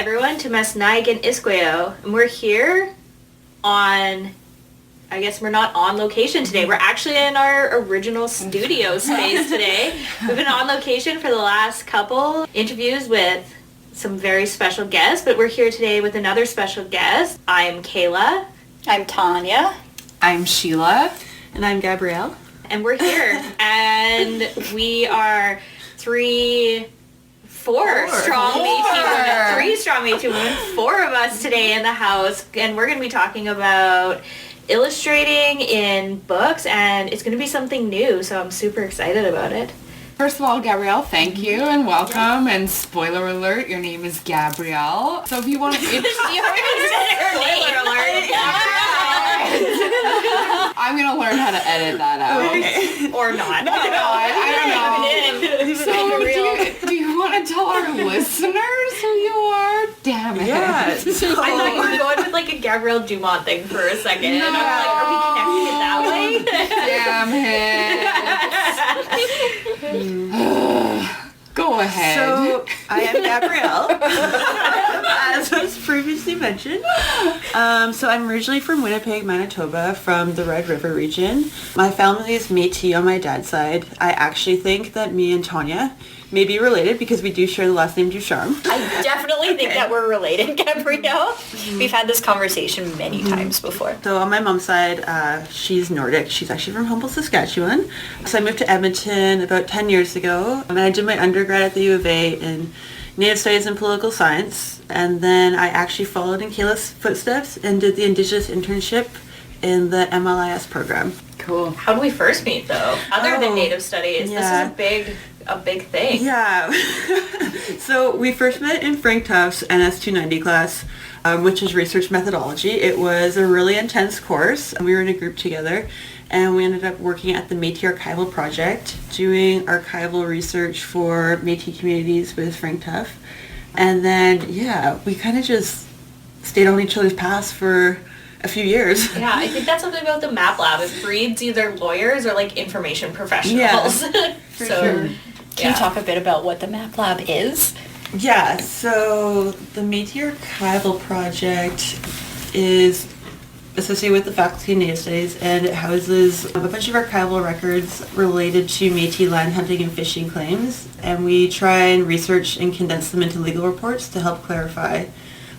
everyone to Mas Naig Isqueo, and we're here on, I guess we're not on location today. We're actually in our original studio space today. We've been on location for the last couple interviews with some very special guests, but we're here today with another special guest. I'm Kayla. I'm Tanya. I'm Sheila. And I'm Gabrielle. And we're here. And we are four strong Métis women. Three strong Métis women. Four of us today in the house. And we're going to be talking about illustrating in books. And it's going to be something new. So I'm super excited about it. First of all, Gabrielle, thank you and welcome. And spoiler alert, your name is Gabrielle. So if you want to... You already said her name. I'm going to learn how to edit that out. Okay. Or not. No, I don't know. So do you want to tell our listeners who you are? Damn it. Yeah. I thought you were going with like a Gabrielle Dumont thing for a second. No. And I'm like, are we connecting it that way? Damn it. Go ahead. So, I am Gabrielle, as was previously mentioned. So I'm originally from Winnipeg, Manitoba, from the Red River region. My family is Métis on my dad's side. I actually think that me and Tanya may be related because we do share the last name Ducharme. I definitely think that we're related, Gabrielle. We've had this conversation many times before. So on my mom's side, she's Nordic. She's actually from Humboldt, Saskatchewan. So I moved to Edmonton about 10 years ago, and I did my undergrad at the U of A in Native Studies and Political Science. And then I actually followed in Kayla's footsteps and did the Indigenous internship in the MLIS program. Cool. How do we first meet though? Other than Native Studies, yeah. This is a big thing. Yeah. So we first met in Frank Tuff's NS290 class, which is research methodology. It was a really intense course. We were in a group together, and we ended up working at the Métis Archival Project, doing archival research for Métis communities with Frank Tuff. And then, yeah, we kind of just stayed on each other's paths for a few years. Yeah, I think that's something about the Map Lab. It breeds either lawyers or like information professionals. Yeah, for sure. Can you talk a bit about what the Map Lab is? Yeah, so the Métis Archival Project is associated with the Faculty of Native Studies, and it houses a bunch of archival records related to Métis land hunting and fishing claims, and we try and research and condense them into legal reports to help clarify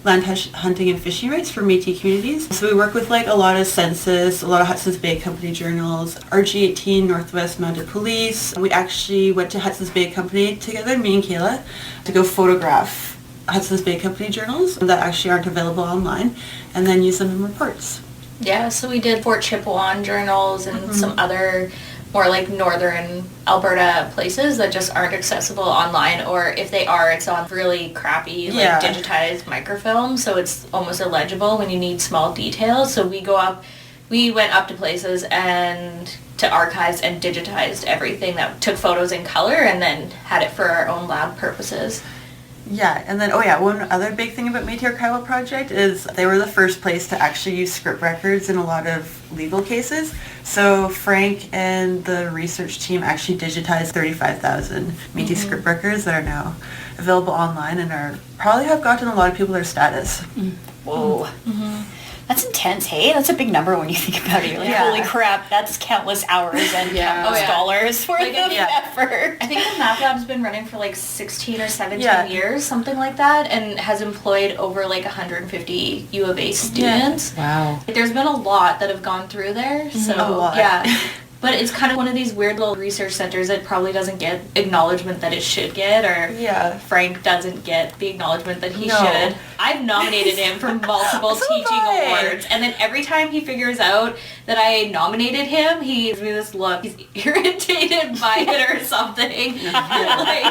land hunting and fishing rights for Métis communities. So we work with like a lot of census, a lot of Hudson's Bay Company journals, RG18, Northwest Mounted Police. We actually went to Hudson's Bay Company together, me and Kayla, to go photograph Hudson's Bay Company journals that actually aren't available online, and then use them in reports. Yeah, so we did Fort Chipewyan journals and some other more like northern Alberta places that just aren't accessible online, or if they are, it's on really crappy like digitized microfilm, so it's almost illegible when you need small details. So we went up to places and to archives and digitized everything that took photos in color and then had it for our own lab purposes. Yeah, and then, one other big thing about Métis Archival Project is they were the first place to actually use script records in a lot of legal cases. So Frank and the research team actually digitized 35,000 Métis script records that are now available online and are probably have gotten a lot of people their status. Whoa. That's intense, hey? That's a big number when you think about it. You're like, holy crap, that's countless hours and countless dollars worth of effort. I think the Map Lab's been running for like 16 or 17 years, something like that, and has employed over like 150 U of A students. Wow. There's been a lot that have gone through there, so a lot. Yeah. But it's kind of one of these weird little research centers that probably doesn't get acknowledgement that it should get, or Frank doesn't get the acknowledgement that he should. I've nominated him for multiple teaching awards, and then every time he figures out that I nominated him, he gives me this look. He's irritated by it or something. Like,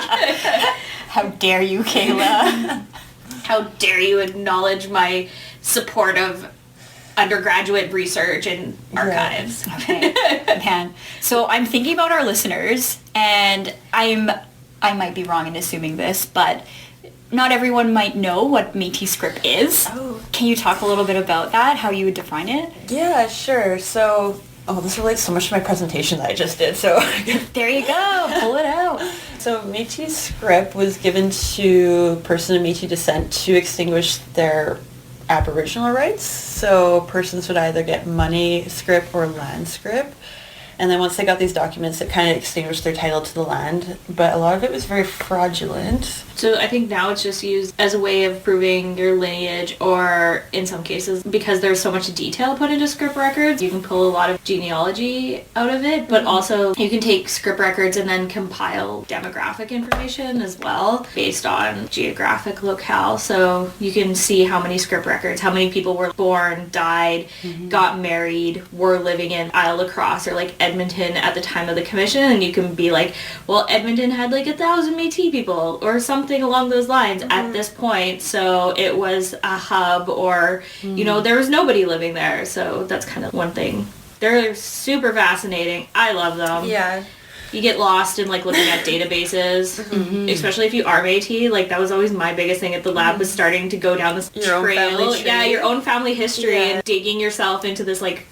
how dare you, Kayla? How dare you acknowledge my support of undergraduate research and archives. Okay. Man. So I'm thinking about our listeners, and I might be wrong in assuming this, but not everyone might know what Métis script is. Oh. Can you talk a little bit about that, how you would define it? Yeah, sure. So, this relates so much to my presentation that I just did, so... There you go. Pull it out. So so Métis script was given to a person of Métis descent to extinguish their Aboriginal rights. So persons would either get money script or land script. And then once they got these documents, it kind of extinguished their title to the land. But a lot of it was very fraudulent. So I think now it's just used as a way of proving your lineage, or in some cases, because there's so much detail put into script records, you can pull a lot of genealogy out of it, but also you can take script records and then compile demographic information as well based on geographic locale. So you can see how many script records, how many people were born, died, got married, were living in Isle La Crosse or like Edmonton at the time of the commission, and you can be like, well, Edmonton had like 1,000 Métis people or something along those lines at this point, so it was a hub, or you know, there was nobody living there. So that's kind of one thing. They're super fascinating. I love them. Yeah. You get lost in like looking at databases, especially if you are Métis. Like that was always my biggest thing at the lab, was starting to go down this Your own trail. family tree. Yeah, your own family history, and digging yourself into this like,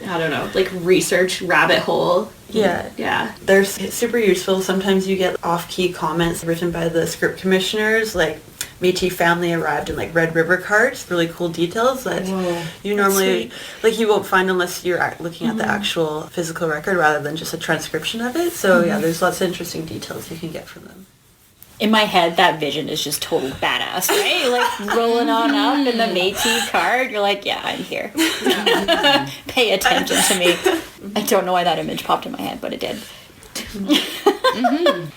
I don't know, like research rabbit hole. Yeah. Yeah. They're super useful. Sometimes you get off-key comments written by the script commissioners, like Métis family arrived in like Red River carts, really cool details that you normally, like you won't find unless you're looking at the actual physical record rather than just a transcription of it. So yeah, there's lots of interesting details you can get from them. In my head, that vision is just total badass, right? Like rolling on up in the Métis cart. You're like, yeah, I'm here. Pay attention to me. I don't know why that image popped in my head, but it did.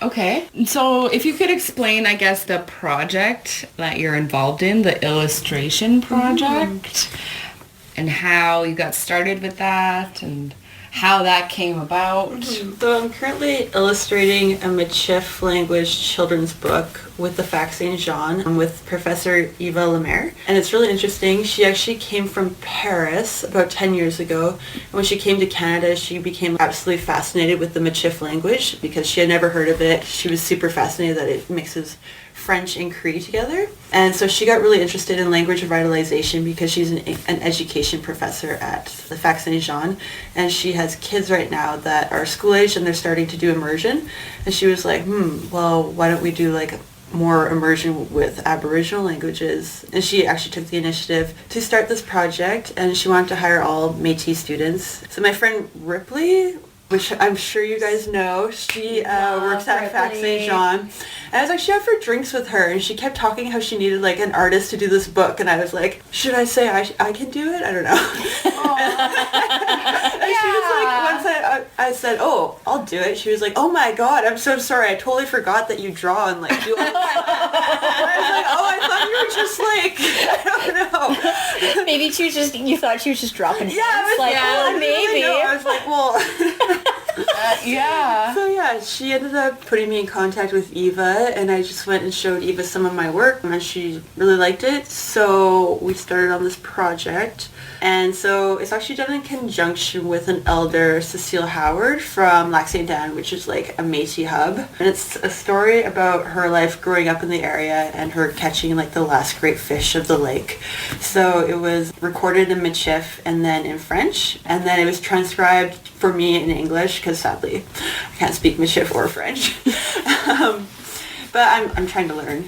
Okay. So if you could explain, I guess, the project that you're involved in, the illustration project, and how you got started with that, and how that came about. So I'm currently illustrating a Michif language children's book with the Fac Saint Jean with Professor Eva Lemaire. And it's really interesting. She actually came from Paris about 10 years ago. And when she came to Canada, she became absolutely fascinated with the Michif language because she had never heard of it. She was super fascinated that it mixes French and Cree together. And so she got really interested in language revitalization because she's an education professor at the Fac Saint Jean, and she has kids right now that are school age and they're starting to do immersion. And she was like, well, why don't we do like more immersion with Aboriginal languages? And she actually took the initiative to start this project, and she wanted to hire all Métis students. So my friend Ripley, which I'm sure you guys know, she works at Fac Saint Jean. And I was actually out for drinks with her, and she kept talking how she needed like an artist to do this book, and I was like, should I say I can do it? I don't know. And she was like, once I said, oh, I'll do it, she was like, oh my god, I'm so sorry, I totally forgot that you draw and like do all that. I was like, oh, I thought you were just like, I don't know. Maybe you thought she was just dropping hints. Yeah, I was like, oh, maybe. I was like, well... Yeah. So yeah, she ended up putting me in contact with Eva, and I just went and showed Eva some of my work, and she really liked it. So we started on this project. And so it's actually done in conjunction with an elder, Cecile Howard, from Lac Ste, which is like a Métis hub. And it's a story about her life growing up in the area and her catching like the last great fish of the lake. So it was recorded in Michif and then in French, and then it was transcribed for me in English because sadly I can't speak Michif or French. But I'm trying to learn.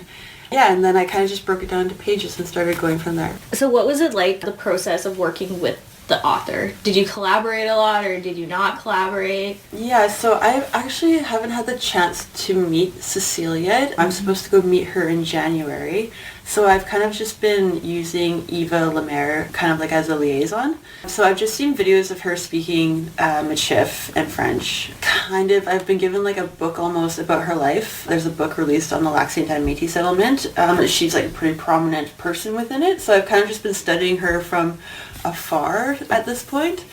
Yeah, and then I kind of just broke it down into pages and started going from there. So what was it like, the process of working with the author? Did you collaborate a lot, or did you not collaborate? Yeah, so I actually haven't had the chance to meet Cecile yet. I'm supposed to go meet her in January. So I've kind of just been using Eva Lemaire kind of like as a liaison. So I've just seen videos of her speaking Michif and French. I've been given like a book almost about her life. There's a book released on the Lac Ste Métis settlement. She's like a pretty prominent person within it. So I've kind of just been studying her from afar at this point.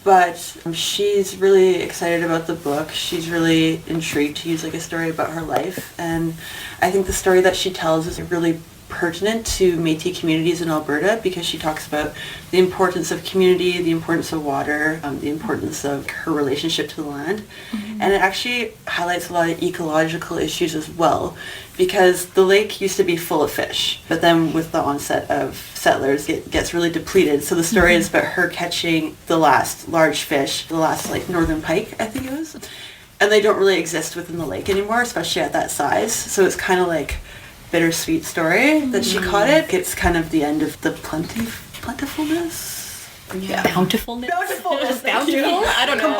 But she's really excited about the book. She's really intrigued to use like a story about her life. And I think the story that she tells is really pertinent to Métis communities in Alberta because she talks about the importance of community, the importance of water, the importance of her relationship to the land. And it actually highlights a lot of ecological issues as well because the lake used to be full of fish, but then with the onset of settlers it gets really depleted. So the story is about her catching the last large fish, the last like northern pike I think it was. and they don't really exist within the lake anymore, especially at that size. So it's kind of like bittersweet story that she caught it. It's kind of the end of the plentifulness. Yeah. Bountifulness? Bountifulness. Bountiful? I don't know.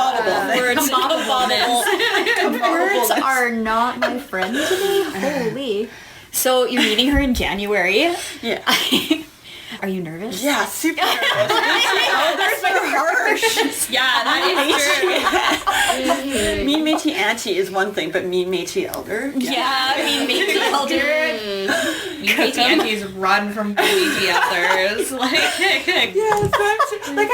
Words are not my friend today. Holy. So you're meeting her in January. Yeah. Are you nervous? Yeah, super nervous. Elders are harsh. Yeah, that is true. Mean Métis auntie is one thing, but mean Métis elder? Yeah, I mean, maybe elder. Métis aunties run from Métis elders. Yeah, so I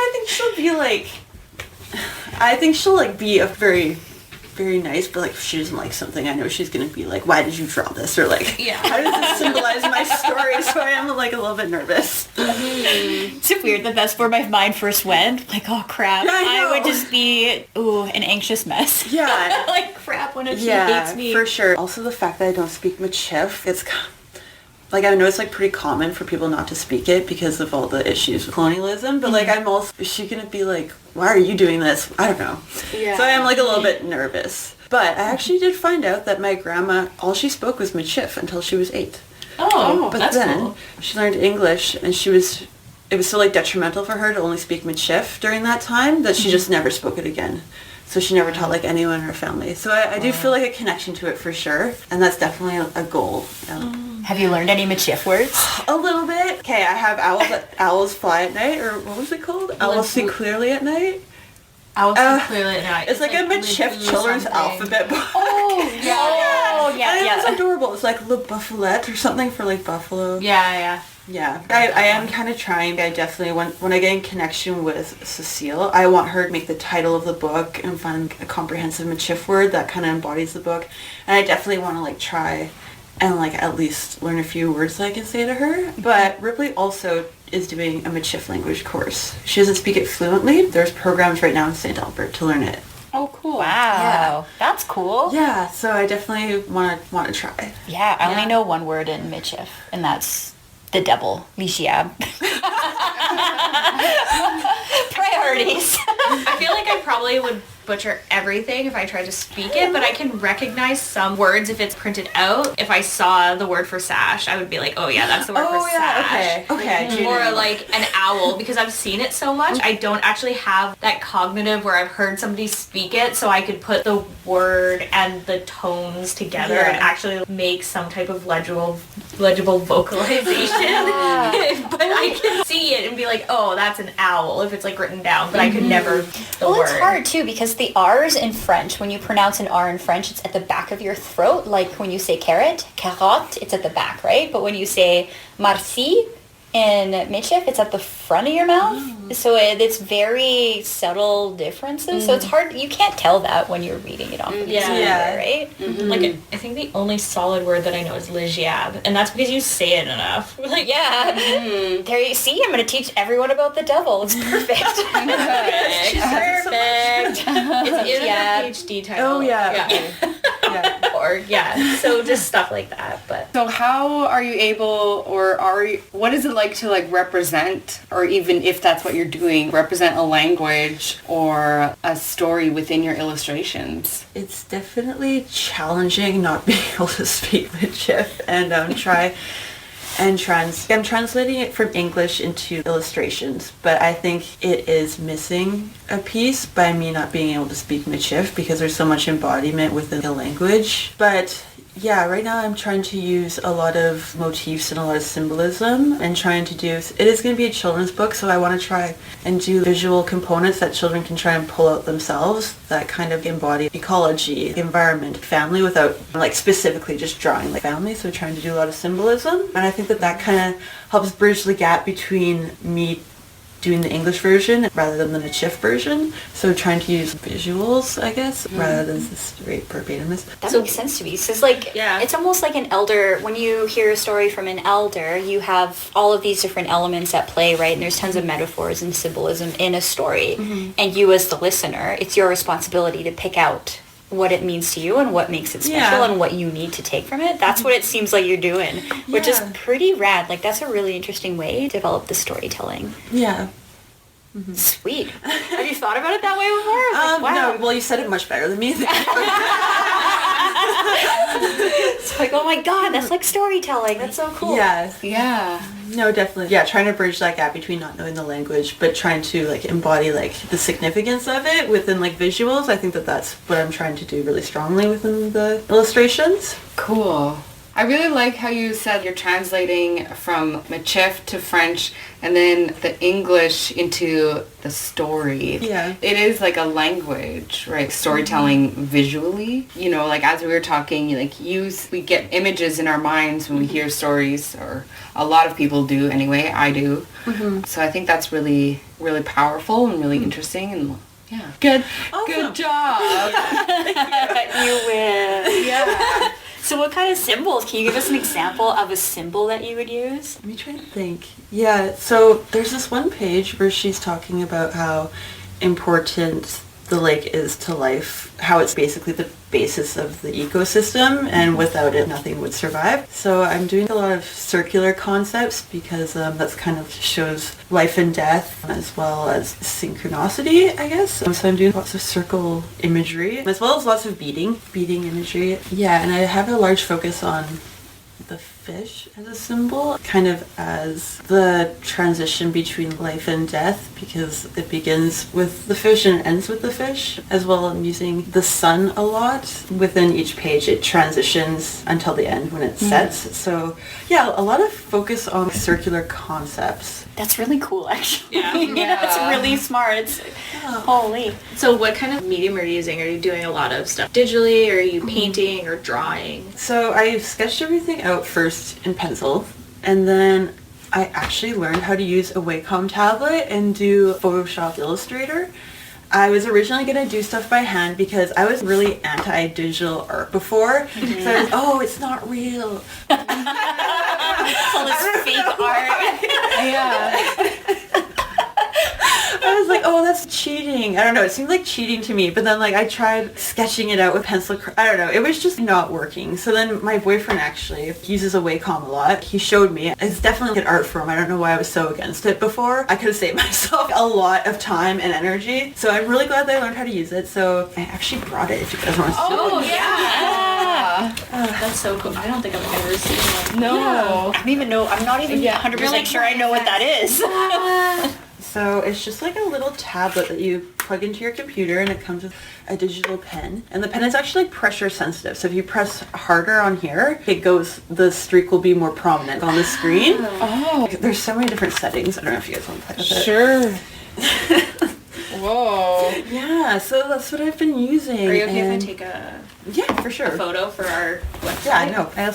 think she'll be be a very, very nice, but like if she doesn't like something, I know she's gonna be like, why did you draw this? Or like, how does this symbolize my story? So I am like a little bit nervous. It's weird that that's where my mind first went. Like, oh crap. Yeah, I would just be, an anxious mess. Yeah. Like, crap, when she hates me. For sure. Also the fact that I don't speak Michif, it's like, I know it's like pretty common for people not to speak it because of all the issues with colonialism, but like I'm also, is she gonna be like, why are you doing this? I don't know. Yeah. So I am like a little bit nervous. But I actually did find out that my grandma, all she spoke was Michif until she was 8. Oh, but that's then cool. she learned English and it was so like detrimental for her to only speak Michif during that time that she just never spoke it again. So she never taught like anyone in her family. So I do feel like a connection to it for sure. And that's definitely a goal. Have you learned any Michif words? A little bit. Okay, I have owls fly at night, or what was it called? Owls see clearly at night. Owls see clearly at night. It's like a Michif children's alphabet book. Oh, yeah. Oh, yeah, and yeah. it's adorable. It's like Le Buffolet or something for like buffalo. Yeah. Yeah, I am kind of trying. I definitely, when I get in connection with Cecile, I want her to make the title of the book and find a comprehensive Michif word that kind of embodies the book. And I definitely want to like try and like at least learn a few words that I can say to her. But Ripley also is doing a Michif language course. She doesn't speak it fluently. There's programs right now in St. Albert to learn it. Oh, cool. Wow. That's cool. Yeah, so I definitely want to try. Yeah, I only know one word in Michif, and that's the devil, Lichiab. Priorities. I feel like I probably would butcher everything if I tried to speak it, but I can recognize some words if it's printed out. If I saw the word for sash, I would be like, oh yeah, that's the word for sash. Okay. Or like an owl, because I've seen it so much. I don't actually have that cognitive where I've heard somebody speak it, so I could put the word and the tones together and actually make some type of legible vocalization. But I can see it and be like, oh, that's an owl if it's like written down, but I could never the word. It's hard too because the R's in French, when you pronounce an R in French, it's at the back of your throat. Like when you say carrot, carotte, it's at the back, right? But when you say merci in Michif, it's at the front of your mouth. So it's very subtle differences. So it's hard. You can't tell that when you're reading it off of the speaker, right? Like I think the only solid word that I know is ligiab, and that's because you say it enough. Like there you see. I'm going to teach everyone about the devil. It's perfect. Perfect. It's in a PhD title. Oh yeah. Or so just stuff like that. But so how are you able, what is it like to like represent, or even if that's what you're doing, represent a language or a story within your illustrations? It's definitely challenging not being able to speak Michif and I'm translating it from English into illustrations, but I think it is missing a piece by me not being able to speak Michif because there's so much embodiment within the language. But yeah, right now I'm trying to use a lot of motifs and a lot of symbolism and trying to do, it is going to be a children's book, so I want to try and do visual components that children can try and pull out themselves that kind of embody ecology, environment, family without like specifically just drawing like family. So trying to do a lot of symbolism, and I think that kind of helps bridge the gap between me doing the English version rather than the Michif version. So trying to use visuals, I guess, rather than this straight verbativeness. That makes sense to me. So it's like, it's almost like an elder. When you hear a story from an elder, you have all of these different elements at play, right? And there's tons of metaphors and symbolism in a story. And you as the listener, it's your responsibility to pick out what it means to you and what makes it special and what you need to take from it. That's what it seems like you're doing, which is pretty rad. Like, that's a really interesting way to develop the storytelling. Yeah. Sweet. Have you thought about it that way before? Like, wow. No, well, you said it much better than me. It's like, oh my god, that's like storytelling. That's so cool. Yeah. Yeah. No, definitely. Yeah, trying to bridge that gap between not knowing the language, but trying to like embody like the significance of it within like visuals. I think that that's what I'm trying to do really strongly within the illustrations. Cool. I really like how you said you're translating from Michif to French and then the English into the story. Yeah. It is like a language, right? Storytelling visually. You know, like as we were talking, we get images in our minds when we hear stories, or a lot of people do anyway. I do. So I think that's really, really powerful and really interesting, and yeah. Good job. You win. Yeah. So what kind of symbols? Can you give us an example of a symbol that you would use? Let me try to think. Yeah, so there's this one page where she's talking about how important the lake is to life, how it's basically the basis of the ecosystem, and without it nothing would survive. So I'm doing a lot of circular concepts because that's kind of shows life and death as well as synchronicity, I guess. So I'm doing lots of circle imagery as well as lots of beading imagery. Yeah, and I have a large focus on the fish as a symbol, kind of as the transition between life and death, because it begins with the fish and ends with the fish. As well, I'm using the sun a lot. Within each page, it transitions until the end when it sets. So yeah, a lot of focus on circular concepts. That's really cool, actually. Yeah. That's really smart. It's holy. So what kind of medium are you using? Are you doing a lot of stuff digitally, or are you painting or drawing? So I sketched everything out first in pencil, and then I actually learned how to use a Wacom tablet and do Photoshop Illustrator. I was originally going to do stuff by hand because I was really anti-digital art before. So I was, it's not real. All this fake art. Yeah. I was like, that's cheating. I don't know. It seemed like cheating to me. But then I tried sketching it out with pencil. I don't know. It was just not working. So then my boyfriend actually uses a Wacom a lot. He showed me. It's definitely an art form. I don't know why I was so against it before. I could have saved myself a lot of time and energy. So I'm really glad that I learned how to use it. So I actually brought it if you guys want to see it. Oh, yeah. That's so cool. I don't think I've ever seen one. No. I don't even know. I'm not even 100% sure I know what that is. So it's just like a little tablet that you plug into your computer, and it comes with a digital pen. And the pen is actually pressure sensitive. So if you press harder on here, the streak will be more prominent on the screen. Oh. There's so many different settings. I don't know if you guys want to play with it. Sure. Whoa. Yeah, so that's what I've been using. Are you okay if I take a Yeah, for sure. photo for our website? Yeah, I know. I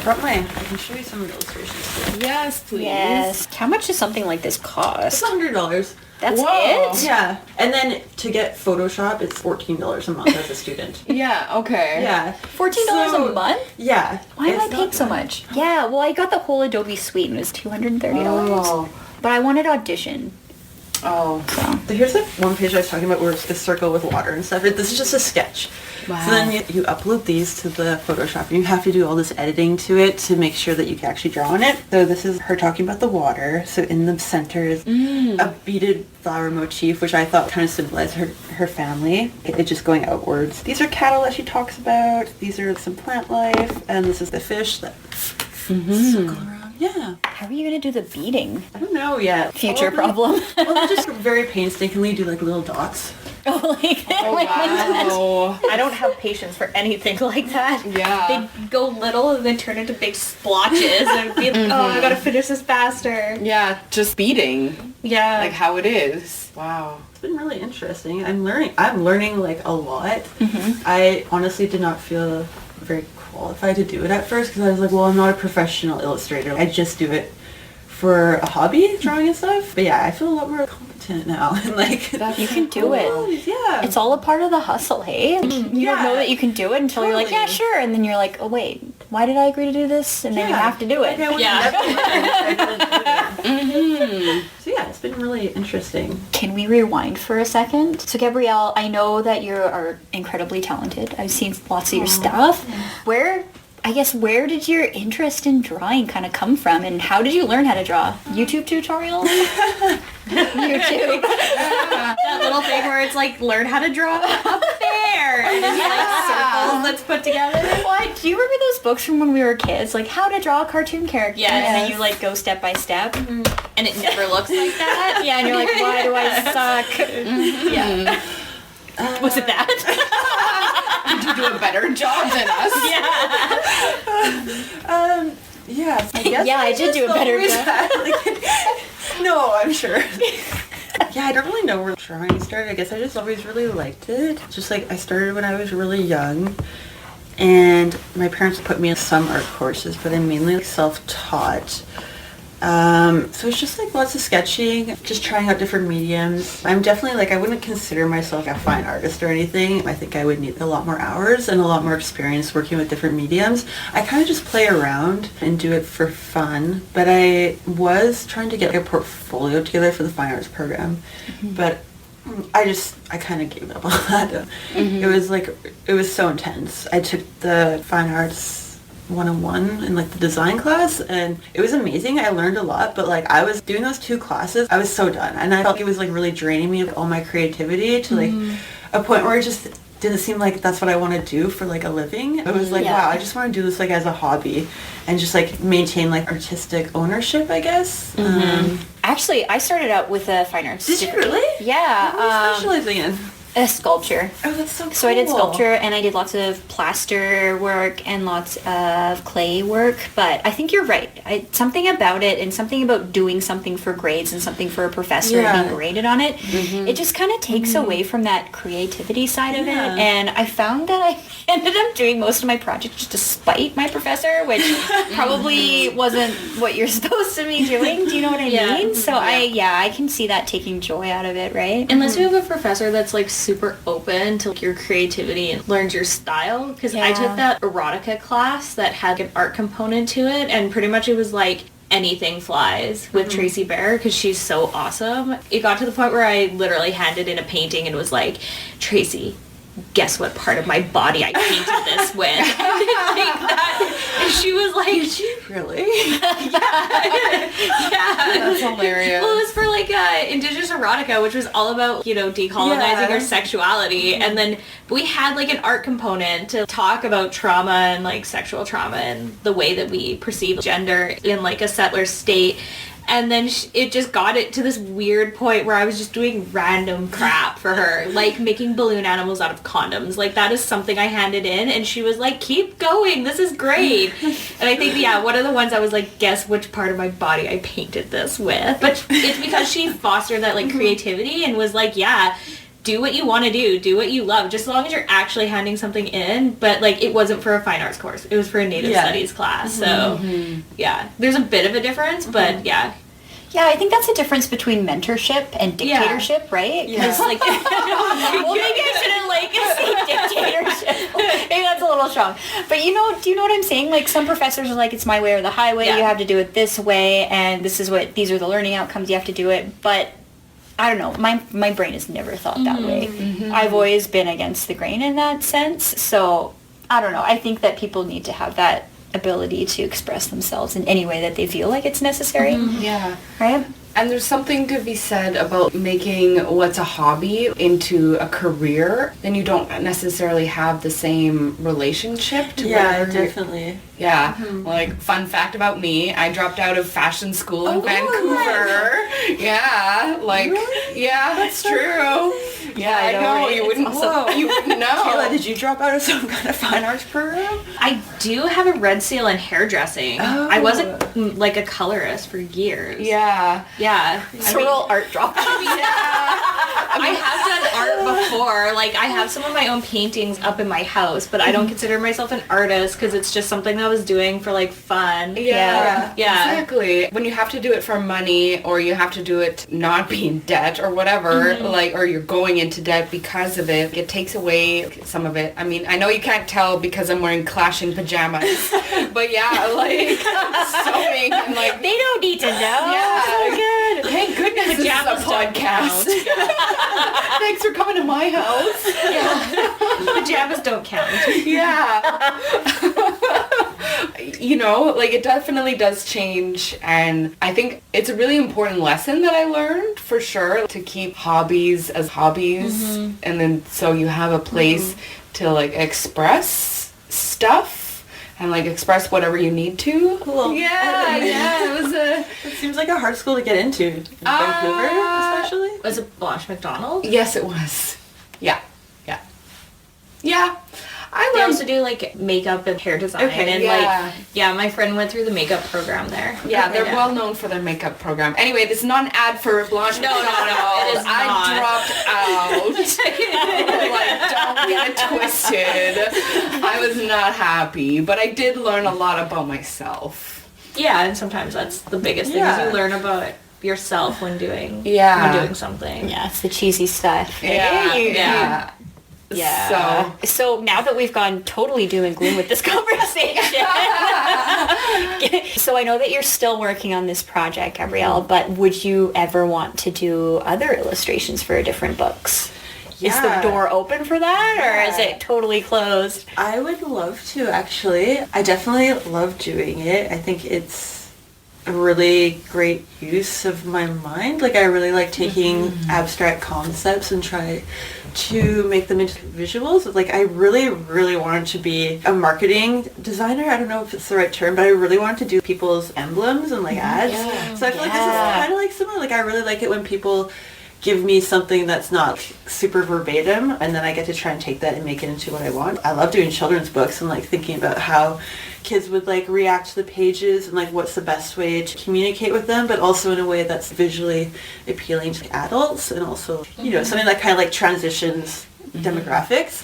brought I can show you some of the illustrations too. Yes, please. Yes. How much does something like this It's cost? $100. That's Whoa. it? Yeah. And then to get Photoshop, it's $14 a month as a student. Yeah, okay. Yeah. $14 a month? Yeah. Why am I It's paying not so bad. much? Yeah, well, I got the whole Adobe suite and it was $230. Oh. But I wanted audition. Oh. So. So here's one page I was talking about where it's the circle with water and stuff. This is just a sketch. Wow. So then you upload these to the Photoshop, and you have to do all this editing to it to make sure that you can actually draw on it. So this is her talking about the water. So in the center is a beaded flower motif, which I thought kind of symbolized her family. It just going outwards. These are cattle that she talks about. These are some plant life. And this is the fish that circle around. Yeah. How are you going to do the beading? I don't know yet. Future Probably- problem. Well, just very painstakingly do little dots. Oh, like, Oh, wow. I don't have patience for anything like that. Yeah. They go little and then turn into big splotches and be like, I gotta finish this faster. Yeah, just beating. Yeah. Like how it is. Wow. It's been really interesting. I'm learning a lot. I honestly did not feel very qualified to do it at first because I was like, well, I'm not a professional illustrator. I just do it for a hobby, drawing and stuff. But yeah, I feel a lot more competent now. And you can do it. Yeah. It's all a part of the hustle, hey? You don't know that you can do it until you're like, yeah, Totally. sure. And then you're like, oh, wait, why did I agree to do this? And then you have to do it. Okay, well, Yeah. So yeah, it's been really interesting. Can we rewind for a second? So Gabrielle, I know that you are incredibly talented. I've seen lots of your stuff. Where did your interest in drawing kind of come from, and how did you learn how to draw? YouTube tutorials? YouTube. like learn how to draw up there. And it's like circles that's put together. What? Do you remember those books from when we were kids? Like how to draw a cartoon character. Yes. And then you like go step by step. And it never looks like that. Yeah, and you're like, why do I suck? Yeah. Was it that? Did you do a better job than us? Yeah, I guess Yeah, I did do a better always job. had, like, no, I'm sure. Yeah, I don't really know where drawing started. I guess I just always really liked it. Just like I started when I was really young, and my parents put me in some art courses, but I'm mainly like, self-taught. So it's just like lots of sketching, just trying out different mediums. I'm definitely like, I wouldn't consider myself a fine artist or anything. I think I would need a lot more hours and a lot more experience working with different mediums. I kind of just play around and do it for fun, but I was trying to get a portfolio together for the fine arts program, but I kind of gave up on that. It was so intense. I took the fine arts 101 in like the design class, and it was amazing. I learned a lot, but like I was doing those 2 classes, I was so done, and I felt it was like really draining me of all my creativity to like a point where it just didn't seem like that's what I want to do for like a living. It was like, wow, I just want to do this like as a hobby and just like maintain like artistic ownership, I guess. Actually, I started out with a fine arts Did you degree. really? Yeah. What are you specializing in? A sculpture. Oh, that's so cool. So I did sculpture, and I did lots of plaster work and lots of clay work. But I think you're right. Something about it, and something about doing something for grades and something for a professor and being graded on it, it just kind of takes away from that creativity side of it. And I found that I ended up doing most of my projects despite my professor, which probably wasn't what you're supposed to be doing. Do you know what I mean? So I can see that taking joy out of it, right? Unless you have a professor that's like super open to like, your creativity and learns your style, because I took that erotica class that had an art component to it, and pretty much it was like anything flies with Tracy Bear because she's so awesome. It got to the point where I literally handed in a painting and was like, Tracy, guess what part of my body I painted this with? And she was like, Did you really? That's hilarious. Well, it was for like Indigenous erotica, which was all about, decolonizing our sexuality. And then we had like an art component to talk about trauma and like sexual trauma and the way that we perceive gender in like a settler state. And then it just got it to this weird point where I was just doing random crap for her, like making balloon animals out of condoms. Like, that is something I handed in, and she was like, keep going, this is great. And I think, one of the ones I was like, guess which part of my body I painted this with. But it's because she fostered that, like, creativity and was like, do what you want to do what you love, just as long as you're actually handing something in. But like, it wasn't for a fine arts course, it was for a Native Studies class. So there's a bit of a difference, but Yeah, I think that's a difference between mentorship and dictatorship, right? Because like, well, maybe I shouldn't say dictatorship. Maybe that's a little strong. But do you know what I'm saying? Like, some professors are like, it's my way or the highway. You have to do it this way, and these are the learning outcomes. You have to do it. But I don't know. My brain has never thought that way. I've always been against the grain in that sense. So I don't know. I think that people need to have that ability to express themselves in any way that they feel like it's necessary. Yeah. Right? And there's something to be said about making what's a hobby into a career. Then you don't necessarily have the same relationship to whatever. Definitely. Yeah. Like, fun fact about me, I dropped out of fashion school in Vancouver. Yeah. Like, yeah, that's true. Yeah, I know. Right? You wouldn't you wouldn't know. Kayla, did you drop out of some kind of fine arts program? I do have a red seal in hairdressing. I was like a colorist for years. Yeah. Yeah. Total art drop. I have done art before. Like, I have some of my own paintings up in my house, but I don't consider myself an artist because it's just something that I was doing for, like, fun. Yeah. Exactly. When you have to do it for money, or you have to do it not be in debt or whatever, like, or you're going into debt because of it, it takes away some of it. I mean, I know you can't tell because I'm wearing clashing pajamas, but yeah, like, sewing and, like... They don't need to know. Yeah. So good. Thank goodness this is a podcast. Thanks for coming to my house. Pajamas don't count. Yeah. like it definitely does change, and I think it's a really important lesson that I learned for sure, to keep hobbies as hobbies, and then so you have a place to like express stuff and like express whatever you need to. Cool. Yeah, it was a... It seems like a hard school to get into. In Vancouver, especially. Was it Blanche McDonald? Yes, it was. Yeah. I They learned... also do like makeup and hair design, and my friend went through the makeup program there. Yeah, they're well known for their makeup program. Anyway, this is not an ad for Blanche No, McDonald. it is I not. dropped out. Like, don't get it twisted. I was not happy, but I did learn a lot about myself. Yeah, and sometimes that's the biggest thing, is you learn about yourself when doing something. Yeah, it's the cheesy stuff. Yeah. Yeah. So now that we've gone totally doom and gloom with this conversation, so I know that you're still working on this project, Gabrielle, but would you ever want to do other illustrations for different books? Yeah. Is the door open for that, or is it totally closed? I would love to, actually. I definitely love doing it. I think it's a really great use of my mind. Like, I really like taking abstract concepts and try to make them into visuals. Like, I really, really wanted to be a marketing designer. I don't know if it's the right term, but I really wanted to do people's emblems and like ads. So I feel like this is kind of like similar. Like, I really like it when people give me something that's not super verbatim, and then I get to try and take that and make it into what I want. I love doing children's books and like thinking about how kids would like react to the pages and like what's the best way to communicate with them, but also in a way that's visually appealing to adults, and also, you know, something that kind of like transitions demographics.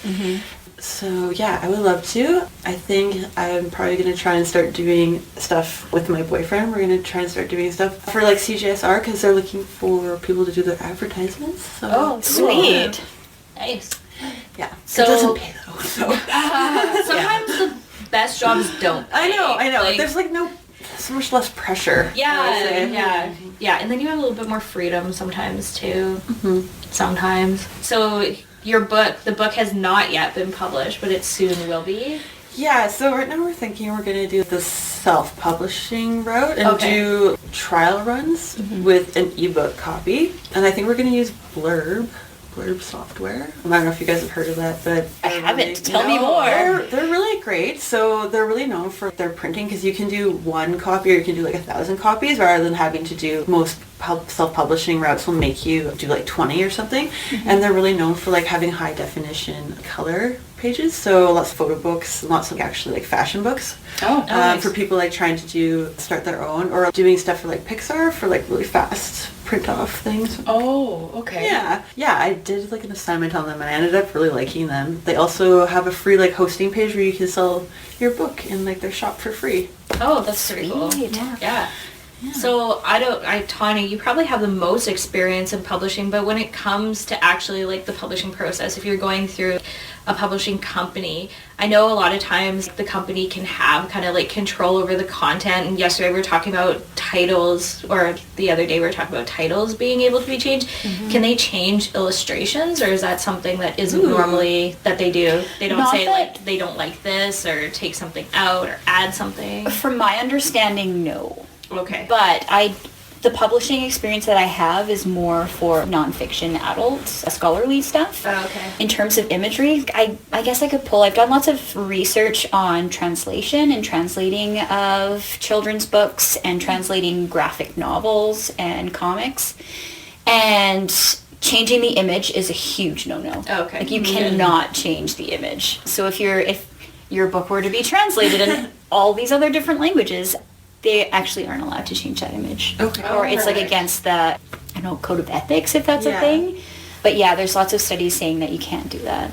So yeah, I would love to. I think I'm probably going to try and start doing stuff with my boyfriend. We're going to try and start doing stuff for like CJSR, because they're looking for people to do their advertisements. So, Oh, sweet. Nice. Yeah. So- it doesn't pay though. So. Sometimes the best jobs don't I know. Like, There's like so much less pressure. I would say. Yeah, and then you have a little bit more freedom sometimes too. Sometimes. So your book, the book has not yet been published, but it soon will be. Yeah, so right now we're thinking we're going to do the self-publishing route and do trial runs with an ebook copy. And I think we're going to use Blurb software. I don't know if you guys have heard of that, but I haven't. Really, Tell me more. They're really great. So they're really known for their printing, because you can do one copy or you can do like 1,000 copies, rather than having to do most self-publishing routes will make you do like 20 or something. And they're really known for like having high definition color pages, so lots of photo books, lots of actually like fashion books. Nice. For people like trying to start their own, or doing stuff for like Pixar for like really fast print off things. Oh, okay. Yeah, I did like an assignment on them and I ended up really liking them. They also have a free like hosting page where you can sell your book in like their shop for free. Oh, that's pretty cool. Sweet. Yeah. So Tanya, you probably have the most experience in publishing, but when it comes to actually like the publishing process, if you're going through a publishing company, I know a lot of times the company can have kind of like control over the content. And yesterday we were talking about titles, or the other day we were talking about titles being able to be changed. Can they change illustrations, or is that something that isn't normally that they do? They don't say like they don't like this, or take something out, or add something? From my understanding, no. Okay. But the publishing experience that I have is more for nonfiction adults, scholarly stuff. Oh, okay. In terms of imagery, I guess I could pull. I've done lots of research on translation and translating of children's books and translating graphic novels and comics. And changing the image is a huge no-no. Okay. Like, you cannot change the image. So if your book were to be translated in all these other different languages, they actually aren't allowed to change that image. Okay. Or it's like against the, I don't know, code of ethics, if that's a thing. But yeah, there's lots of studies saying that you can't do that.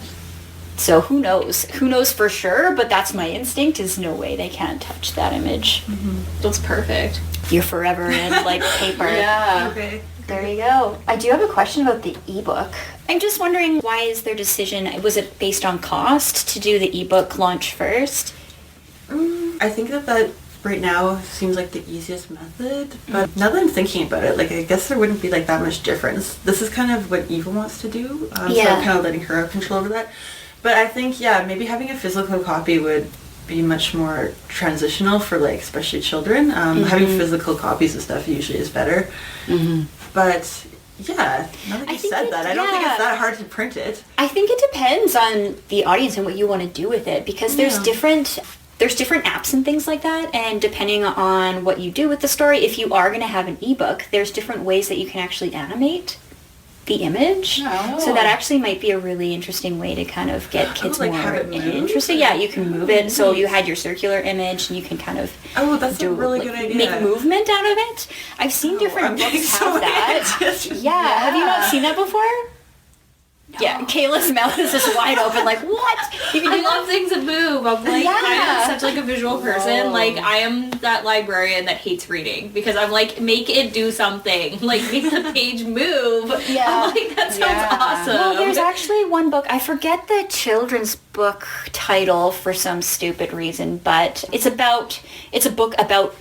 So who knows? Who knows for sure, but that's my instinct, is no way they can't touch that image. That's perfect. You're forever in like paper. Okay. There you go. I do have a question about the ebook. I'm just wondering, why is their decision, was it based on cost to do the ebook launch first? I think that right now seems like the easiest method, but now that I'm thinking about it, like, I guess there wouldn't be like that much difference. This is kind of what Eva wants to do, so I'm kind of letting her have control over that. But I think, maybe having a physical copy would be much more transitional for like especially children. Having physical copies of stuff usually is better. But yeah, now that you said that, I don't think it's that hard to print it. I think it depends on the audience and what you want to do with it, because there's different apps and things like that, and depending on what you do with the story, if you are going to have an ebook, there's different ways that you can actually animate the image. So that actually might be a really interesting way to kind of get kids more interested. Yeah, you can move it. So you had your circular image, and you can kind of that's a really good idea. Make movement out of it. I've seen different books have that. Yeah, have you not seen that before? No. Yeah, Kayla's mouth is just wide open, like, what? I love things that move. I'm like, I am such like a visual person. Like, I am that librarian that hates reading, because I'm like, make it do something. Like, make the page move. Yeah. I'm like, that sounds awesome. Well, there's actually one book, I forget the children's book title for some stupid reason, but it's a book about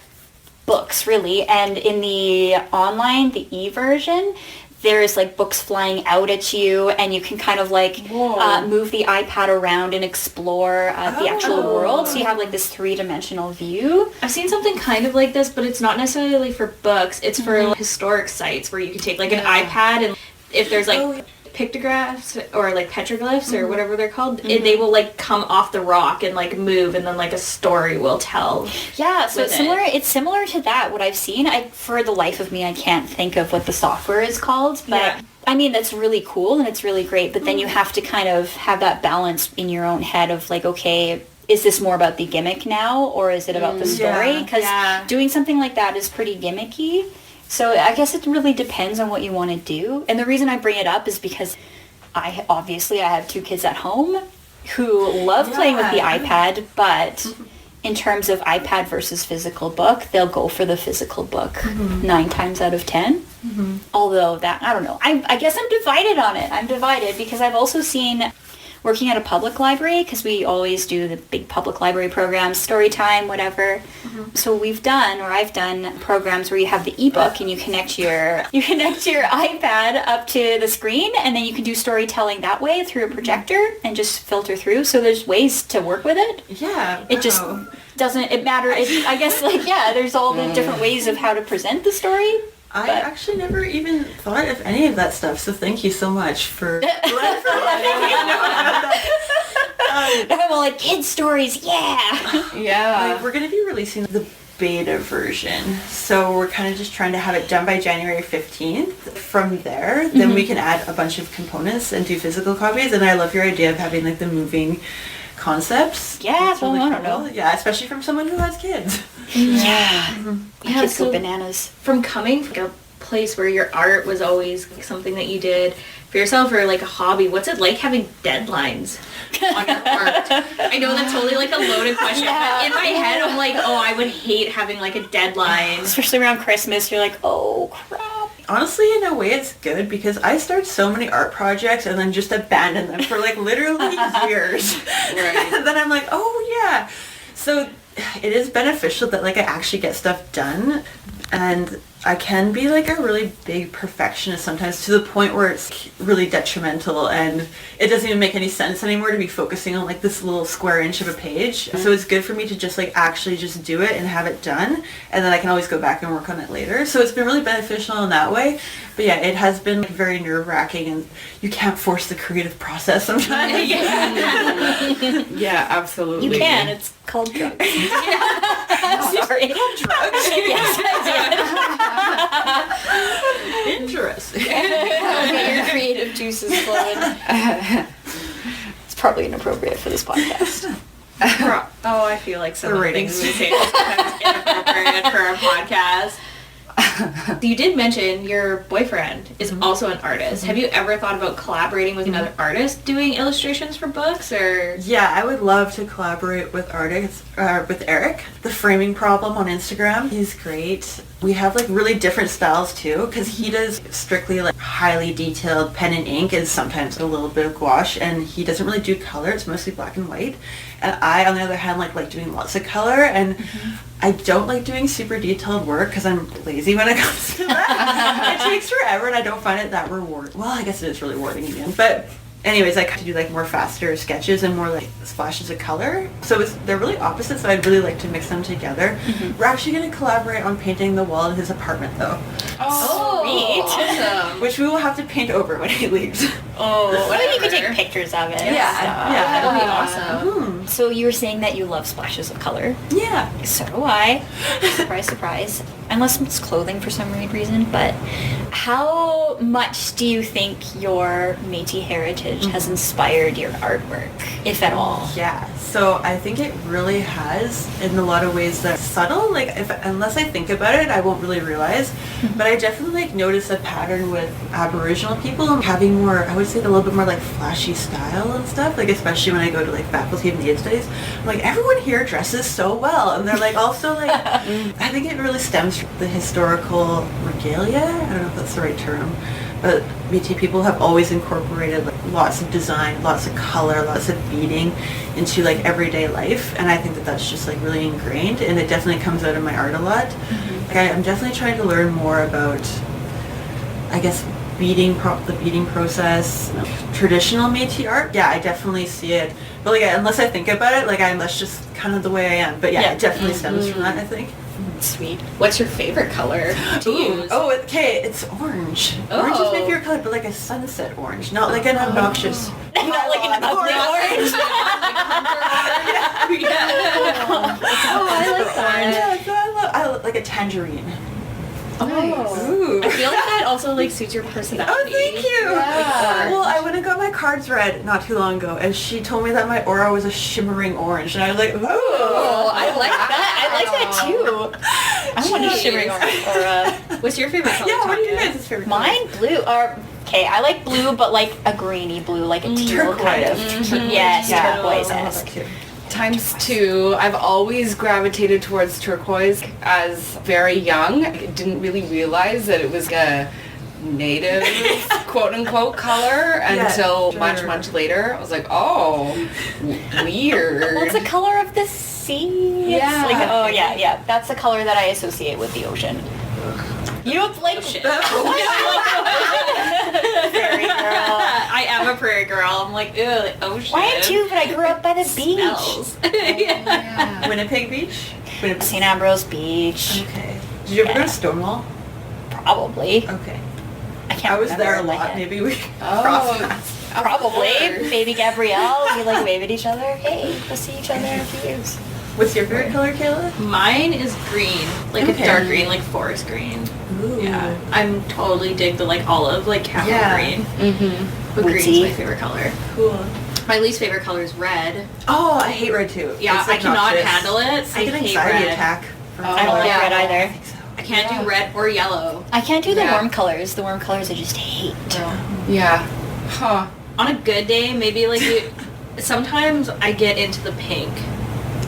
books, really. And in the online, the e-version, there's like books flying out at you, and you can kind of like move the iPad around and explore the actual world. So you have like this 3-dimensional view. I've seen something kind of like this, but it's not necessarily for books. It's for like, historic sites where you can take like an iPad, and if there's like pictographs or like petroglyphs or whatever they're called, they will like come off the rock and like move, and then like a story will tell. Yeah, so it's similar to that, what I've seen. For the life of me, I can't think of what the software is called, but I mean, that's really cool and it's really great, but then you have to kind of have that balance in your own head of like, okay, is this more about the gimmick now, or is it about the story? Because doing something like that is pretty gimmicky. So I guess it really depends on what you want to do. And the reason I bring it up is because I have 2 kids at home who love playing with the iPad, but in terms of iPad versus physical book, they'll go for the physical book 9 times out of 10. Although that, I don't know. I guess I'm divided on it. I'm divided because I've also seen, working at a public library, because we always do the big public library programs, story time, whatever. So I've done programs where you have the ebook and you connect your iPad up to the screen, and then you can do storytelling that way through a projector and just filter through. So there's ways to work with it. Yeah. It just doesn't matter. I guess there's all the different ways of how to present the story. I actually never even thought of any of that stuff, so thank you so much for letting me know about that. I'm all like, kids stories, Like, we're going to be releasing the beta version, so we're kind of just trying to have it done by January 15th. From there, then we can add a bunch of components and do physical copies, and I love your idea of having like the moving concepts. Yeah, well, I don't know. Yeah, especially from someone who has kids. Kids go bananas. From coming from a place where your art was always like something that you did for yourself or like a hobby, what's it like having deadlines on your art? I know that's totally like a loaded question, but in my head I'm like, I would hate having like a deadline. Especially around Christmas, you're like, oh crap. Honestly, in a way, it's good because I start so many art projects and then just abandon them for like literally years. Right. And then I'm like, So it is beneficial that like I actually get stuff done, and I can be like a really big perfectionist sometimes to the point where it's really detrimental and it doesn't even make any sense anymore to be focusing on like this little square inch of a page. So it's good for me to just like actually just do it and have it done, and then I can always go back and work on it later. So it's been really beneficial in that way. But yeah, it has been like, very nerve-wracking, and you can't force the creative process sometimes. Yeah, absolutely. You can. It's called drugs. Sorry. It's called drugs? Yes, Interesting. Get your creative juices flowing. It's probably inappropriate for this podcast. I feel like some of the things we say is sometimes inappropriate for a podcast. You did mention your boyfriend is also an artist. Have you ever thought about collaborating with another artist doing illustrations for books, or? Yeah, I would love to collaborate with artists, with Eric, The Framing Problem on Instagram. He's great. We have like really different styles too, because he does strictly like highly detailed pen and ink and sometimes a little bit of gouache, and he doesn't really do color. It's mostly black and white. And I, on the other hand, like doing lots of color, and I don't like doing super detailed work because I'm lazy when it comes to that. It takes forever and I don't find it that rewarding. Well, I guess it is really rewarding again, but anyways, I kind of do like more faster sketches and more like splashes of color. So they're really opposite, so I'd really like to mix them together. We're actually going to collaborate on painting the wall in his apartment though. Oh, Sweet. awesome. Which we will have to paint over when he leaves. Oh, Whatever. you can take pictures of it. Yeah. That'll be awesome. So you were saying that you love splashes of color. Yeah. So do I. Surprise, surprise. Unless it's clothing for some weird reason, but how much do you think your Métis heritage has inspired your artwork, if at all? Yeah, so I think it really has in a lot of ways that are subtle. Like unless I think about it, I won't really realize. But I definitely like notice a pattern with Aboriginal people having more, I would say, a little bit more like flashy style and stuff. Like especially when I go to like faculty of Elated studies, I'm like, everyone here dresses so well, and they're like also like, I think it really stems from the historical regalia. I don't know if that's the right term. But Métis people have always incorporated like lots of design, lots of color, lots of beading into like everyday life, and I think that that's just like really ingrained, and it definitely comes out in my art a lot. Like I'm definitely trying to learn more about, I guess, the beading process, traditional Métis art. Yeah, I definitely see it, but like unless I think about it, like that's just kind of the way I am. But yeah, it definitely stems from that, I think. Sweet. What's your favorite color to use? Oh, okay, it's orange. Orange is my favorite color, but like a sunset orange, not like an obnoxious. Not like an ugly orange. Oh, I like that. Yeah, so I love like a tangerine. Nice. Ooh. I feel like that also like suits your personality. Oh, thank you. Yeah. Well, I went and got my cards read not too long ago, and she told me that my aura was a shimmering orange, and I was like, ooh. Oh, I like that. I like that too. I want a shimmering aura. What's your favorite color? Yeah, what are you Tanya? guys' favorite color? Mine blue or okay, I like blue, but like a greeny blue, like a teal kind of. Turquoise. Yes, Yeah, turquoise I love that esque. too. Times two. I've always gravitated towards turquoise as very young. I didn't really realize that it was a native quote unquote color until much later. I was like, oh, weird. Well, it's the color of the sea. Yeah. It's like, oh yeah. That's the color that I associate with the ocean. You don't like Ocean. Prairie girl. I am a prairie girl. I'm like, ew, the ocean. I am too, but I grew up by the beach. Smells. Yeah. Winnipeg Beach? St. Ambrose Beach. Okay. Did you ever go to Stonewall? Probably. Okay. I can't I was remember there a in my lot. head. Maybe we crossed paths. Probably. Baby Gabrielle. We like wave at each other. Hey, we'll see each other in a few years. What's your favorite color, Kayla? Mine is green, like Okay. a dark green, like forest green. Ooh. Yeah, I'm totally dig the like olive, like camel green. Mm-hmm. But green's Woodsy. my favorite color. Cool. My least favorite color is red. Oh, I hate red too. Yeah, It's I cannot obnoxious. handle it. It's like I an hate anxiety red. attack. For I don't like Yeah. red I either. think so. I can't do red or yellow. I can't do the Yeah. warm colors. The warm colors I just hate. Yeah. Huh. On a good day, maybe like sometimes I get into the pink.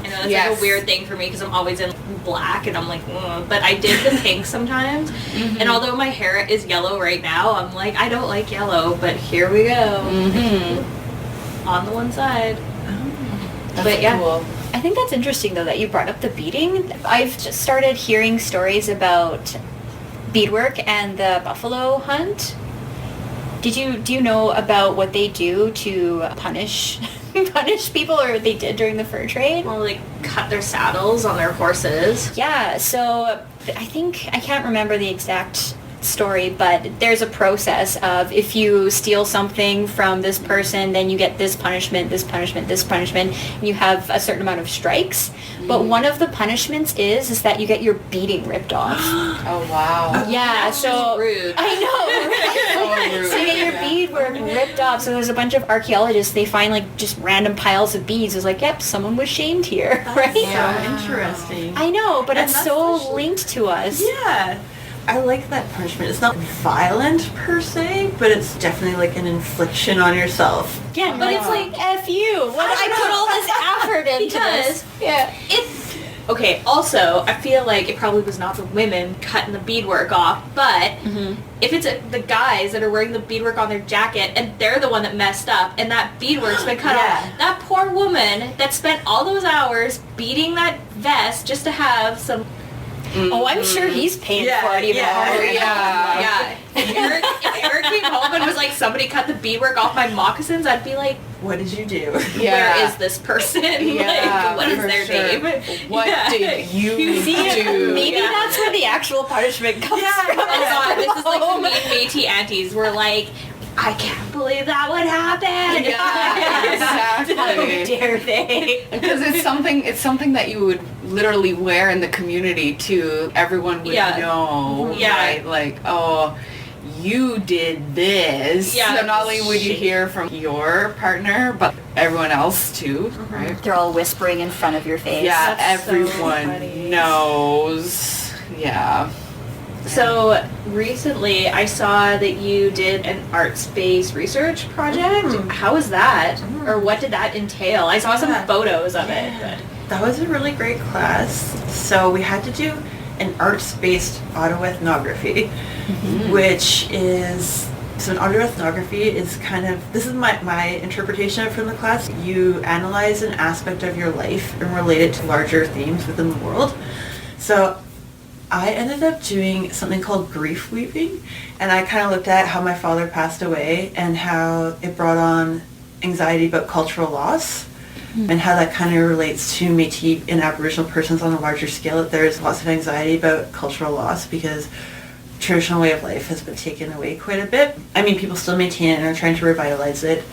I know that's like a weird thing for me because I'm always in black and I'm like, ugh. But I dig the pink sometimes. And although my hair is yellow right now, I'm like, I don't like yellow, but here we go. On the one side. But yeah. Cool. I think that's interesting though that you brought up the beading. I've just started hearing stories about beadwork and the buffalo hunt. Do you know about what they do to punish people, or what they did during the fur trade? Or like cut their saddles on their horses. Yeah, so I think, I can't remember the exact story, but there's a process of if you steal something from this person, then you get this punishment, this punishment, this punishment, and you have a certain amount of strikes. But one of the punishments is that you get your beading ripped off. Oh wow. Yeah, That's so just rude. I know. So you get your beadwork ripped off. So there's a bunch of archaeologists. They find like just random piles of beads. It's like, yep, someone was shamed here, right? So interesting. I know, but And it's that's so actually- linked to us. Yeah. I like that punishment. It's not violent per se, but it's definitely like an infliction on yourself. Yeah, but it's like F you. What I put all this effort into this. Yeah. It's okay. Also, I feel like it probably was not the women cutting the beadwork off, but if it's the guys that are wearing the beadwork on their jacket and they're the one that messed up and that beadwork's been cut Yeah. off, that poor woman that spent all those hours beating that vest just to have some Oh, I'm sure he's paying for it even harder. Yeah. If Eric came home and was like, somebody cut the beadwork off my moccasins, I'd be like, what did you do? where is this person? Like, what is their name? What did you do? Maybe that's where the actual punishment comes from. Oh god, this is like the mean Métis aunties. We're like, I can't believe that would happen. Exactly. How dare they? Because it's something that you would literally wear in the community too. Everyone would know, right? Like, oh, you did this. Yeah. So not only would you hear from your partner, but everyone else too, right? They're all whispering in front of your face. Yeah, That's everyone knows. Yeah. So recently I saw that you did an art space research project. How was that? Or what did that entail? I saw some photos of it. But. That was a really great class. So we had to do an arts-based autoethnography, which is, so an autoethnography is kind of, this is my interpretation from the class. You analyze an aspect of your life and relate it to larger themes within the world. So I ended up doing something called grief weaving, and I kind of looked at how my father passed away and how it brought on anxiety about cultural loss, and how that kind of relates to Métis and Aboriginal persons on a larger scale. That there's lots of anxiety about cultural loss because traditional way of life has been taken away quite a bit. I mean, people still maintain it and are trying to revitalize it.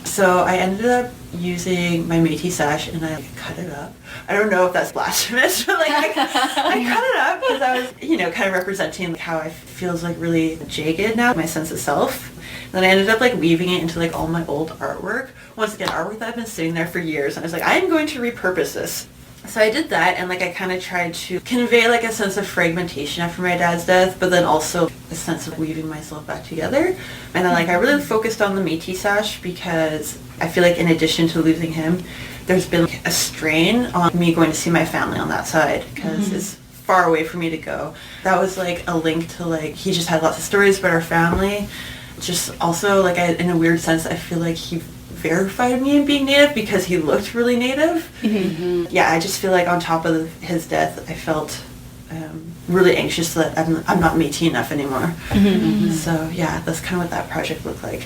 So I ended up using my Métis sash and I cut it up. I don't know if that's blasphemous, but I cut it up because I was, kind of representing how I feels like really jagged now, my sense of self. Then I ended up weaving it into all my old artwork. Once again, artwork that I've been sitting there for years. And I was like, I am going to repurpose this. So I did that, and I kind of tried to convey a sense of fragmentation after my dad's death, but then also a sense of weaving myself back together. And then I really focused on the Métis sash because I feel like in addition to losing him, there's been a strain on me going to see my family on that side because it's far away for me to go. That was a link to he just had lots of stories about our family. Just also in a weird sense, I feel like he verified me in being Native because he looked really Native. Yeah, I just feel on top of his death, I felt really anxious that I'm not Métis enough anymore. So yeah, that's kind of what that project looked like.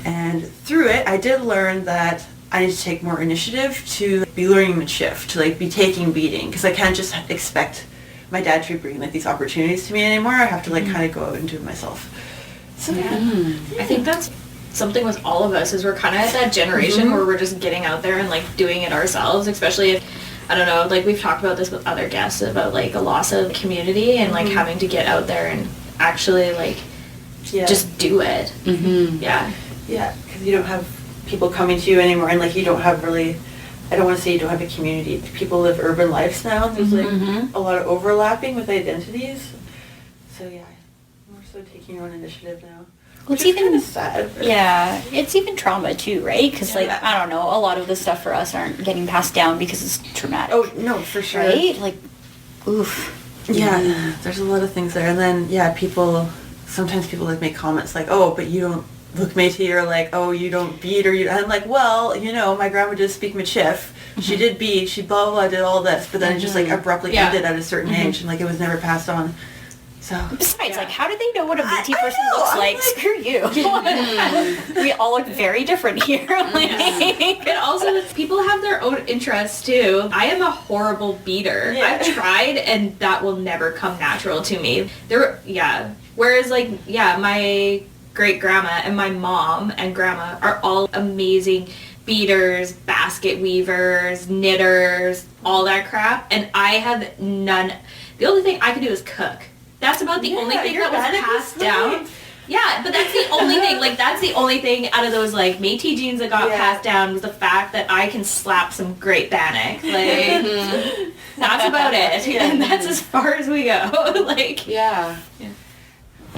And through it, I did learn that I need to take more initiative to be learning Michif, to be taking beating, because I can't just expect my dad to bring these opportunities to me anymore. I have to kind of go out and do it myself. So yeah. I think that's something with all of us is we're kind of at that generation where we're just getting out there and doing it ourselves, especially if, I don't know, we've talked about this with other guests about a loss of community and having to get out there and actually just do it. Yeah because you don't have people coming to you anymore, and you don't have really, I don't want to say you don't have a community. People live urban lives now. There's a lot of overlapping with identities. So yeah, more so taking your own initiative now. Well, it's even kind of sad. Yeah, it's even trauma too, right? Because I don't know, a lot of the stuff for us aren't getting passed down because it's traumatic. Oh no, for sure. Right? Oof. Yeah, there's a lot of things there, and then sometimes people make comments oh, but you don't look Métis, or oh, you don't bead, or you. And I'm well, my grandma did speak Michif. She did bead. She blah blah did all this, but then it just abruptly ended at a certain age, and it was never passed on. So besides, how do they know what a Métis person looks like? Screw you. We all look very different here. And also, people have their own interests too. I am a horrible beader. I've tried, and that will never come natural to me. Whereas, my great grandma and my mom and grandma are all amazing beaders, basket weavers, knitters, all that crap, and I have none. The only thing I can do is cook. That's about the only thing that was passed down. Yeah, but that's the only thing. That's the only thing out of those Métis genes that got passed down was the fact that I can slap some great bannock. That's about it, and that's as far as we go. Yeah.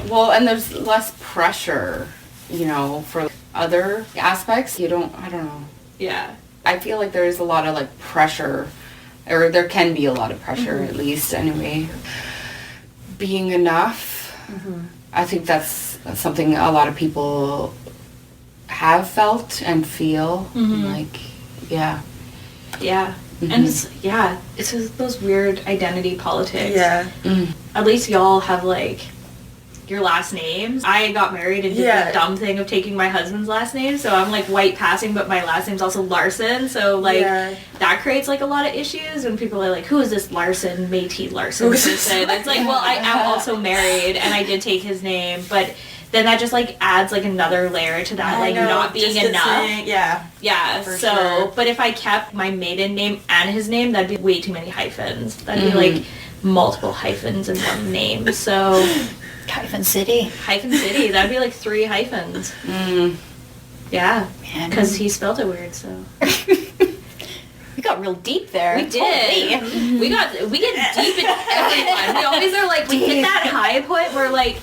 Well, and there's less pressure, for other aspects. I don't know. Yeah. I feel there's a lot of pressure, or there can be a lot of pressure, at least anyway. Being enough, I think that's something a lot of people have felt and feel. Yeah. And it's just those weird identity politics. Yeah. At least y'all have like your last names. I got married and did the dumb thing of taking my husband's last name, so I'm like white passing, but my last name's also Larson, so like that creates like a lot of issues when people are like, who is this Larson, Métis Larson person? It's like, well, I am also married and I did take his name, but then that just like adds like another layer to that, like not being enough. Yeah, so sure. But if I kept my maiden name and his name, that'd be way too many hyphens. That'd be like multiple hyphens in one name. So Hyphen City, that'd be like 3 hyphens. Yeah, because he spelled it weird, so. We got real deep there. We did. We get deep in everyone. We always are like, we hit that high point where like,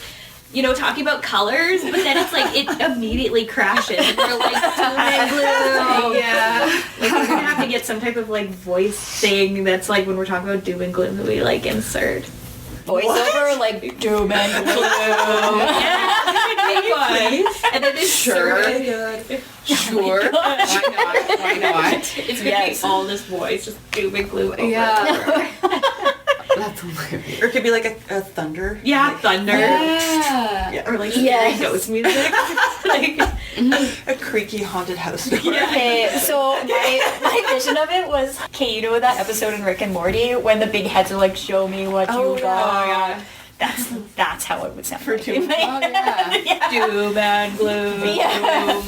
you know, talking about colors, but then it's like, it immediately crashes. And we're like, doom and gloom. Yeah. Like, we're gonna have to get some type of like voice thing that's like when we're talking about doom and gloom that we like insert. Voiceover, like doom and gloom. And then it's sure. Sure. Why not? It's gonna be all this voice, just doom and gloom over. Yeah. That's hilarious. Or it could be like a thunder. Yeah, like, thunder. Yeah. Or like ghost music. Like a creaky haunted house door. Yeah. Okay, so my vision of it was, okay, you know that episode in Rick and Morty when the big heads are like, show me what you got. Oh, yeah. That's how it would sound. For like doom. in my head. Yeah. Doom and gloom. Yeah.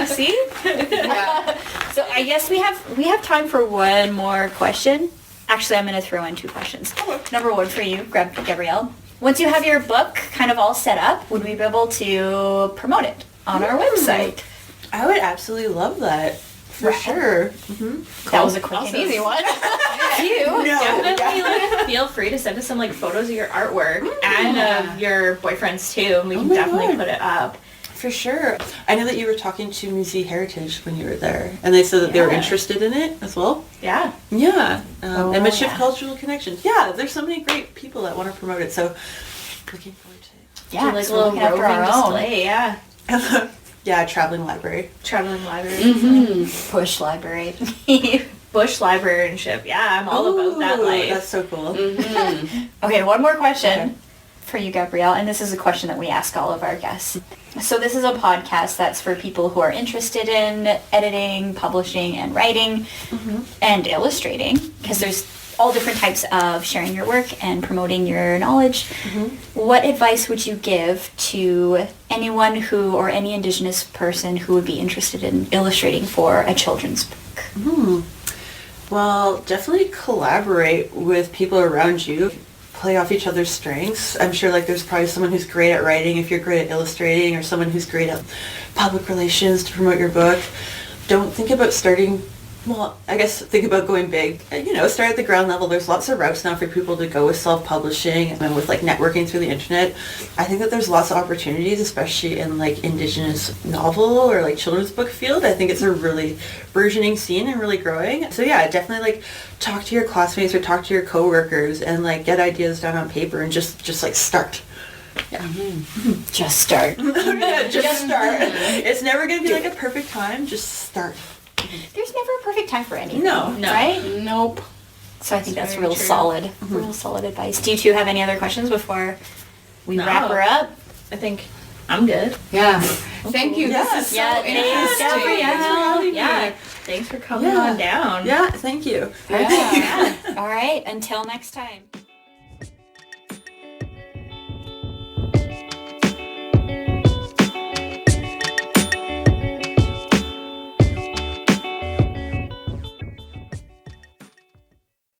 See? Yeah. So I guess we have time for one more question. Actually, I'm going to throw in 2 questions. Number 1 for you, Gabrielle. Once you have your book kind of all set up, would we be able to promote it on our website? I would absolutely love that. For sure. That was a quick and easy one. You. Definitely like, feel free to send us some like photos of your artwork and of your boyfriend's too, and we can definitely put it up. For sure. I know that you were talking to Musée Heritage when you were there, and they said that they were interested in it as well. Yeah. Yeah. And Michif Cultural Connections. Yeah, there's so many great people that want to promote it, so looking forward to it. Yeah, like a so little looking after roving our own. display, yeah. Yeah, traveling library. Traveling library. Bush library. Bush librarianship. Yeah, I'm all about that life. That's so cool. Okay, one more question for you, Gabrielle, and this is a question that we ask all of our guests. So this is a podcast that's for people who are interested in editing, publishing, and writing, and illustrating, because there's all different types of sharing your work and promoting your knowledge. What advice would you give to anyone who, or any Indigenous person who would be interested in illustrating for a children's book? Well, definitely collaborate with people around you. Play off each other's strengths. I'm sure like there's probably someone who's great at writing if you're great at illustrating, or someone who's great at public relations to promote your book. Don't think about starting, well, I guess think about going big. You know, start at the ground level. There's lots of routes now for people to go with self-publishing and with like networking through the internet. I think that there's lots of opportunities, especially in like Indigenous novel or like children's book field. I think it's a really burgeoning scene and really growing. So yeah, definitely like talk to your classmates or talk to your coworkers and like get ideas down on paper and just like start. Yeah. Just start. Just start. It's never going to be like a perfect time. Just start. There's never a perfect time for anything. No. Right? Nope. So I think that's very real true. solid. Real solid advice. Do you two have any other questions before we wrap her up? I think I'm good. Yeah. Thank you. Yes. This is so Yeah, interesting. Yeah. Thanks for coming on down. Yeah, thank you. Yeah. All right. Until next time.